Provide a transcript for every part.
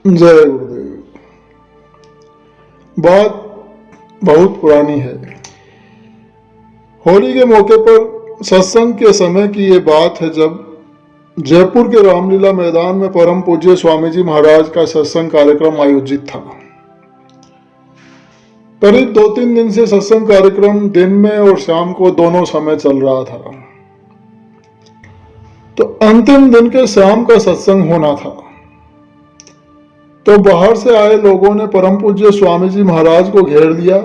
जय गुरुदेव। बात बहुत पुरानी है। होली के मौके पर सत्संग के समय की ये बात है, जब जयपुर के रामलीला मैदान में परम पूज्य स्वामी जी महाराज का सत्संग कार्यक्रम आयोजित था। करीब 2-3 दिन से सत्संग कार्यक्रम दिन में और शाम को दोनों समय चल रहा था। तो अंतिम दिन के शाम का सत्संग होना था, तो बाहर से आए लोगों ने परम पूज्य स्वामी जी महाराज को घेर लिया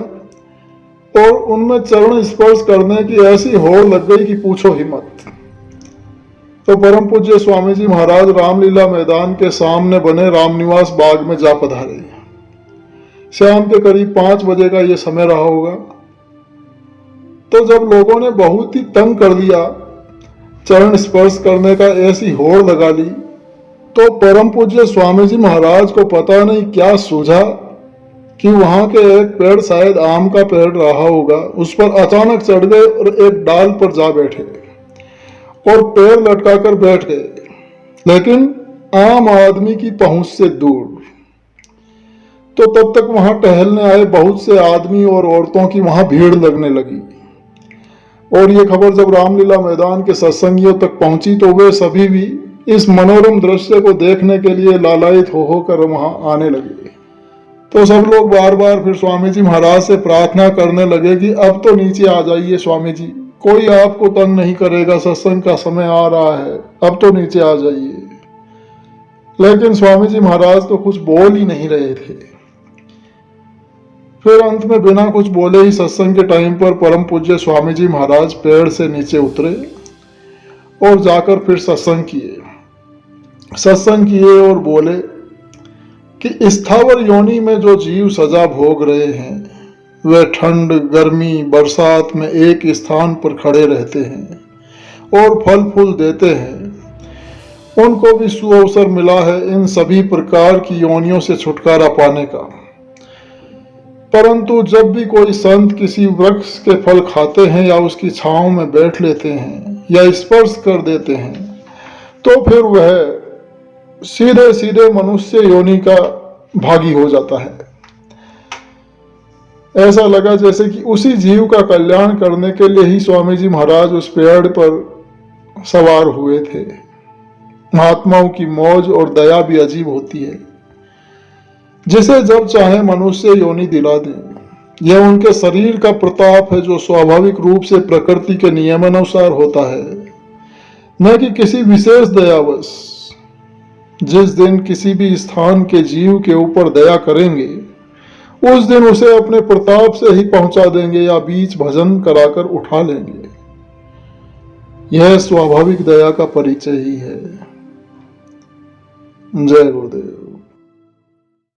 और उनमें चरण स्पर्श करने की ऐसी होड़ लग गई कि पूछो ही मत। तो परम पूज्य स्वामी जी महाराज रामलीला मैदान के सामने बने रामनिवास बाग में जा पधारे। शाम के करीब 5 बजे का यह समय रहा होगा। तो जब लोगों ने बहुत ही तंग कर दिया, चरण स्पर्श करने का ऐसी होड़ लगा ली, तो परम पूज्य स्वामी जी महाराज को पता नहीं क्या सूझा कि वहां के एक पेड़, शायद आम का पेड़ रहा होगा, उस पर अचानक चढ़ गए और एक डाल पर जा बैठे और पैर लटकाकर बैठ गए, लेकिन आम आदमी की पहुंच से दूर। तो तब तक वहां टहलने आए बहुत से आदमी और औरतों की वहां भीड़ लगने लगी। और ये खबर जब रामलीला मैदान के सत्संगियों तक पहुंची, तो वे सभी भी इस मनोरम दृश्य को देखने के लिए लालायित हो होकर वहां आने लगे। तो सब लोग बार बार फिर स्वामी जी महाराज से प्रार्थना करने लगे कि अब तो नीचे आ जाइए स्वामी जी, कोई आपको तंग नहीं करेगा, सत्संग का समय आ रहा है, अब तो नीचे आ जाइए। लेकिन स्वामी जी महाराज तो कुछ बोल ही नहीं रहे थे। फिर अंत में बिना कुछ बोले ही सत्संग के टाइम पर परम पूज्य स्वामी जी महाराज पेड़ से नीचे उतरे और जाकर फिर सत्संग किए और बोले कि स्थावर योनि में जो जीव सजा भोग रहे हैं, वे ठंड, गर्मी, बरसात में एक स्थान पर खड़े रहते हैं और फल फूल देते हैं। उनको भी सुअवसर मिला है इन सभी प्रकार की योनियों से छुटकारा पाने का। परंतु जब भी कोई संत किसी वृक्ष के फल खाते हैं या उसकी छांव में बैठ लेते हैं या स्पर्श कर देते हैं, तो फिर वह सीधे सीधे मनुष्य योनि का भागी हो जाता है। ऐसा लगा जैसे कि उसी जीव का कल्याण करने के लिए ही स्वामी जी महाराज उस पेड़ पर सवार हुए थे। महात्माओं की मौज और दया भी अजीब होती है, जिसे जब चाहे मनुष्य योनि दिला दें। यह उनके शरीर का प्रताप है, जो स्वाभाविक रूप से प्रकृति के नियमानुसार होता है, न कि किसी विशेष दयावश। जिस दिन किसी भी स्थान के जीव के ऊपर दया करेंगे, उस दिन उसे अपने प्रताप से ही पहुंचा देंगे या बीच भजन कराकर उठा लेंगे। यह स्वाभाविक दया का परिचय ही है। जय गुरुदेव।